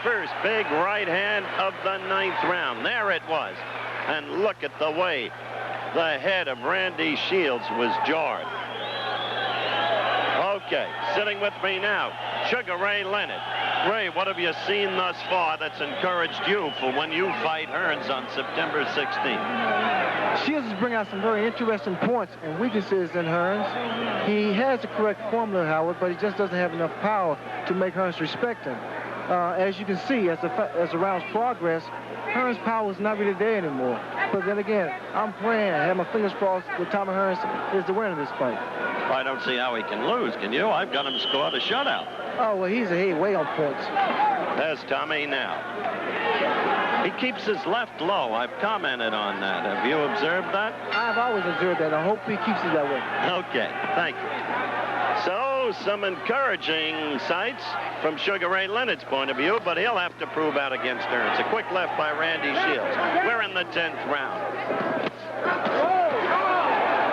First big right hand of the 9th round. There it was. And look at the way the head of Randy Shields was jarred. Okay, sitting with me now, Sugar Ray Leonard. Ray, what have you seen thus far that's encouraged you for when you fight Hearns on September 16th? Shields is bringing out some very interesting points and weaknesses in Hearns. He has the correct formula, Howard, but he just doesn't have enough power to make Hearns respect him. As you can see, as the rounds progress, Hearns' power is not really there anymore. But then again, I'm praying, I have my fingers crossed that Tommy Hearns is the winner of this fight. I don't see how he can lose, can you? I've got him scored a shutout. Oh, well, he's way on points. There's Tommy now. He keeps his left low. I've commented on that. Have you observed that? I've always observed that. I hope he keeps it that way. Okay, thank you. So, some encouraging sights from Sugar Ray Leonard's point of view, but he'll have to prove out against Hearns. A quick left by Randy Shields. We're in the 10th round.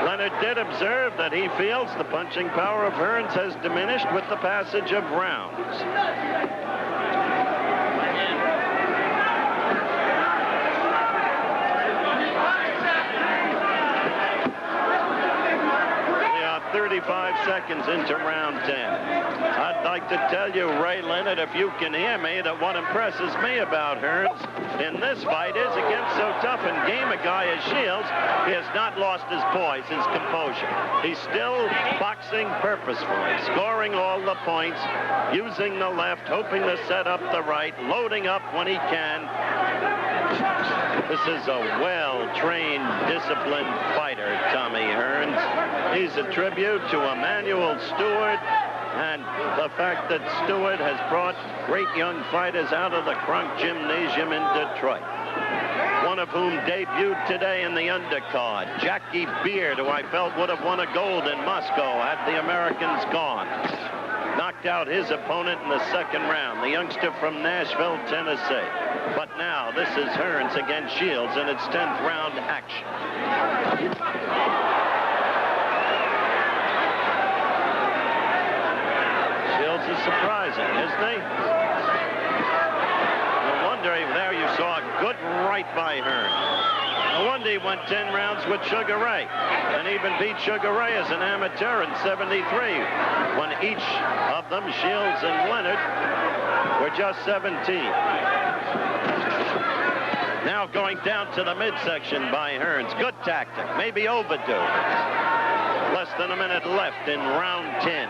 Leonard did observe that he feels the punching power of Hearns has diminished with the passage of rounds. We are 35 seconds into round 10. I'd like to tell you, Ray Leonard, if you can hear me, that what impresses me about Hearns in this fight is against so tough and game a guy as Shields, he has not lost his poise, his composure. He's still boxing purposefully, scoring all the points, using the left, hoping to set up the right, loading up when he can. This is a well-trained, disciplined fighter, Tommy Hearns. He's a tribute to Emanuel Stewart and the fact that Stewart has brought great young fighters out of the Crunk Gymnasium in Detroit. One of whom debuted today in the undercard, Jackie Beard, who I felt would have won a gold in Moscow had the Americans gone. Knocked out his opponent in the 2nd round, the youngster from Nashville, Tennessee. But now this is Hearns against Shields in its 10th round action. Shields is surprising, isn't he? No wonder there you saw a good right by Hearns. No wonder he went 10 rounds with Sugar Ray, and even beat Sugar Ray as an amateur in '73, when each of them, Shields and Leonard, were just 17. Now going down to the midsection by Hearns. Good tactic, maybe overdue. Less than a minute left in round 10.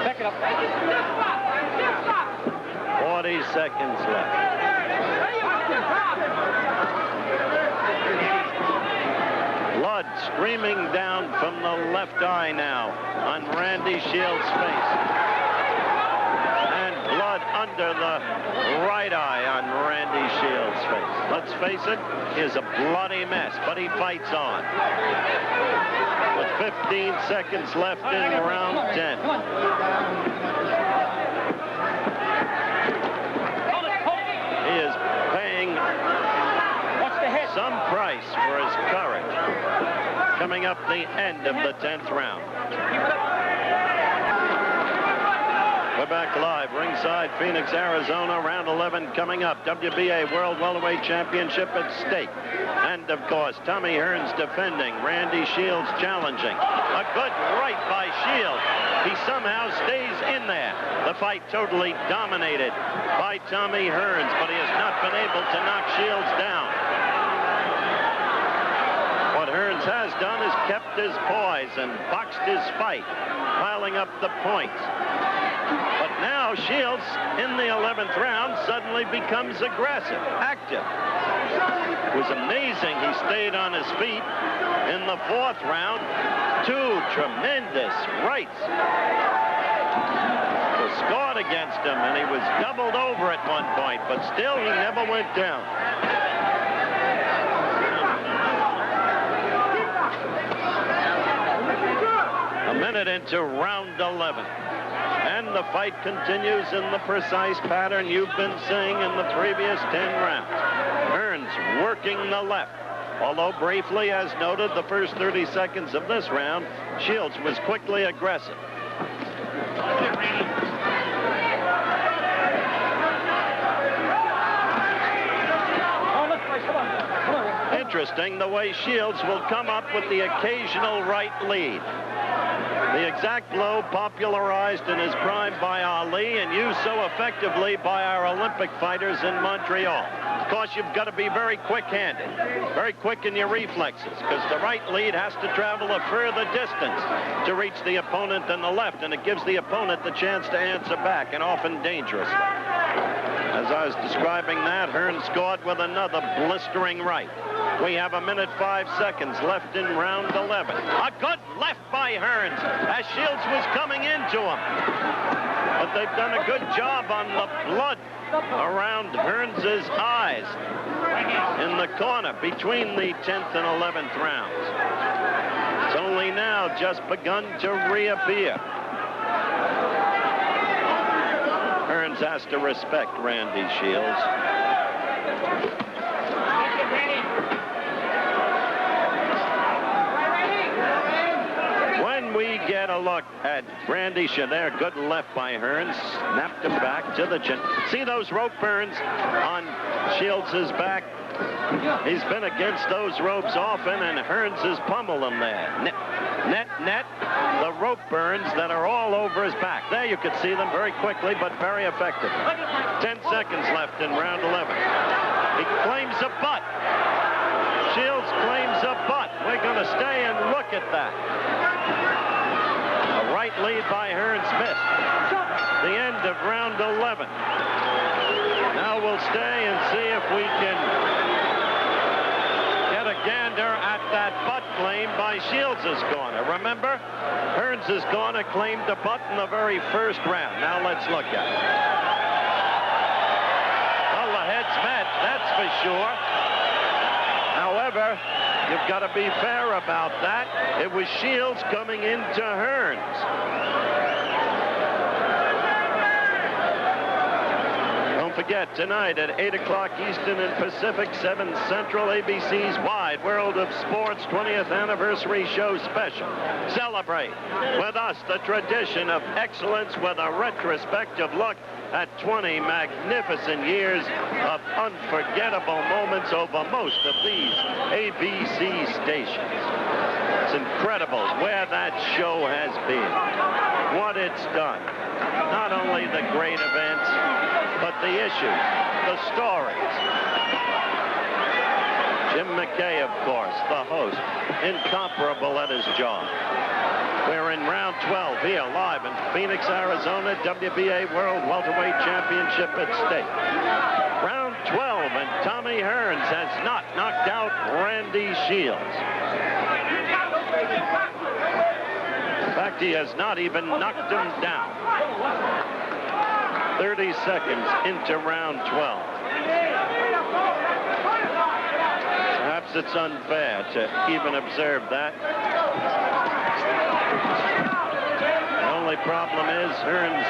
Back it up. 40 seconds left. Blood streaming down from the left eye now on Randy Shields' face. And blood under the right eye on Randy Shields' face. Let's face it, he is a bloody mess, but he fights on. With 15 seconds left in round 10. He is paying some price for his courage. Coming up the end of the 10th round. We're back live, ringside, Phoenix, Arizona, round 11 coming up. WBA World Welterweight Championship at stake. And, of course, Tommy Hearns defending, Randy Shields challenging. A good right by Shields. He somehow stays in there. The fight totally dominated by Tommy Hearns, but he has not been able to knock Shields down. What Hearns has done is kept his poise and boxed his fight, piling up the points. But now Shields, in the 11th round, suddenly becomes aggressive, active. It was amazing he stayed on his feet in the 4th round. 2 tremendous rights were scored against him, and he was doubled over at one point, but still he never went down. A minute into round 11. And the fight continues in the precise pattern you've been seeing in the previous 10 rounds. Hearns working the left. Although briefly, as noted, the first 30 seconds of this round, Shields was quickly aggressive. Interesting the way Shields will come up with the occasional right lead. The exact blow popularized in his prime by Ali and used so effectively by our Olympic fighters in Montreal. Of course, you've got to be very quick-handed, very quick in your reflexes, because the right lead has to travel a further distance to reach the opponent than the left, and it gives the opponent the chance to answer back, and often dangerously. As I was describing that, Hearns scored with another blistering right. We have 1 minute 5 seconds left in round 11. A good left by Hearns as Shields was coming into him. But they've done a good job on the blood around Hearns' eyes in the corner between the 10th and 11th rounds. It's only now just begun to reappear. Hearns has to respect Randy Shields. When we get a look at Randy Shields, good left by Hearns, snapped him back to the chin. See those rope burns on Shields' back? He's been against those ropes often, and Hearns has pummeled him there. Net, the rope burns that are all over his back. There you could see them very quickly, but very effectively. 10 seconds left in round 11. He claims a butt. Shields claims a butt. We're going to stay and look at that. A right lead by Hearns missed. The end of round 11. Now we'll stay and see if we can get a gander at that butt claim by Shields' corner. Remember, Hearns' corner claimed a butt in the very first round. Now let's look at it. Well, the heads met, that's for sure. However, you've got to be fair about that. It was Shields coming into Hearns. Forget tonight at 8 o'clock Eastern and Pacific, 7 Central, ABC's Wide World of Sports 20th Anniversary Show Special. Celebrate with us the tradition of excellence with a retrospective look at 20 magnificent years of unforgettable moments over most of these ABC stations. It's incredible where that show has been, what it's done. Not only the great events, but the issues, the stories. Jim McKay, of course, the host, incomparable at his job. We're in round 12 here live in Phoenix, Arizona, WBA World Welterweight Championship at stake. Round 12, and Tommy Hearns has not knocked out Randy Shields. In fact, he has not even knocked him down. 30 seconds into round 12. Perhaps it's unfair to even observe that. The only problem is Hearns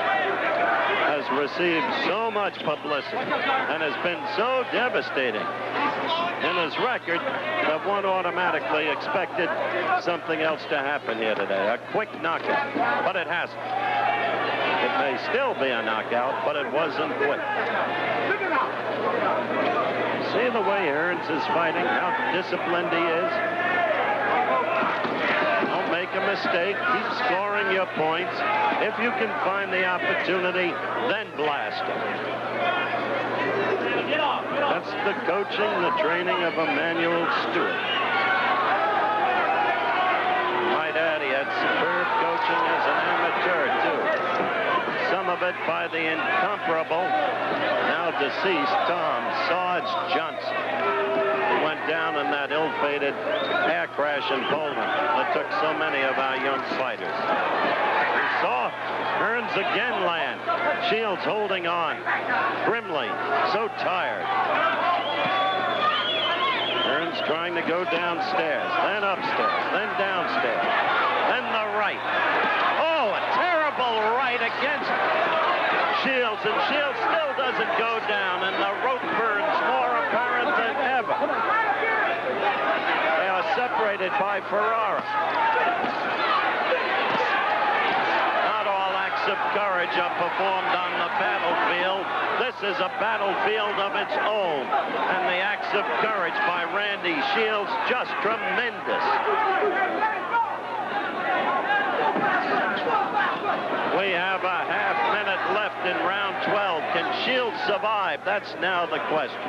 has received so much publicity and has been so devastating in his record that one automatically expected something else to happen here today. A quick knockout, but it hasn't. It may still be a knockout, but it wasn't quick. See the way Hearns is fighting, how disciplined he is. Don't make a mistake. Keep scoring your points. If you can find the opportunity, then blast him. That's the coaching, the training of Emmanuel Stewart. My daddy had superb coaching as an amateur, too. Some of it by the incomparable, now deceased Tom Sarge Johnson, who went down in that ill-fated air crash in Poland that took so many of our young fighters. We saw Hearns again land. Shields holding on grimly, so tired. Hearns trying to go downstairs, then upstairs, then downstairs, then the right. Oh, a terrible right against Shields, and Shields still doesn't go down, and the rope burns more apparent than ever. ever. They are separated by Ferrara. Not all acts of courage are performed on the battlefield. This is a battlefield of its own. And the acts of courage by Randy Shields, just tremendous. We have a half-minute left in round 12. Can Shields survive? That's now the question.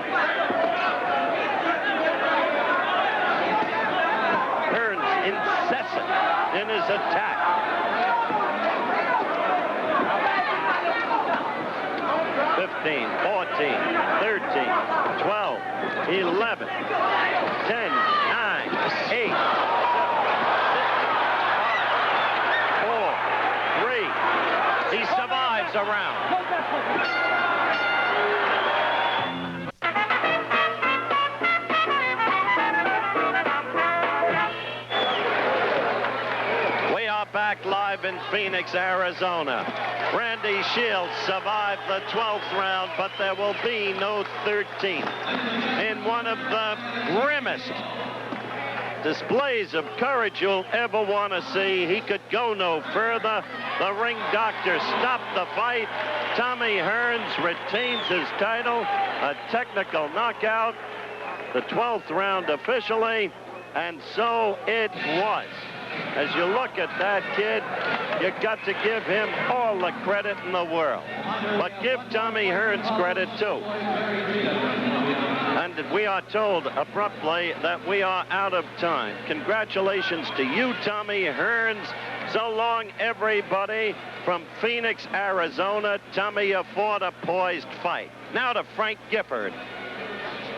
Hearns incessant in his attack. 15, 14, 13, 12, 11, 10, 9, 8, 7, 6, 5, 4, 3. He survives a round. We are back live in Phoenix, Arizona. Randy Shields survived the 12th round, but there will be no 13th. In one of the grimmest displays of courage you'll ever want to see, he could go no further. The ring doctor stopped the fight. Tommy Hearns retains his title. A technical knockout. The 12th round officially, and so it was. As you look at that kid, you got to give him all the credit in the world. But give Tommy Hearns credit, too. And we are told abruptly that we are out of time. Congratulations to you, Tommy Hearns. So long, everybody. From Phoenix, Arizona, Tommy, you fought a poised fight. Now to Frank Gifford.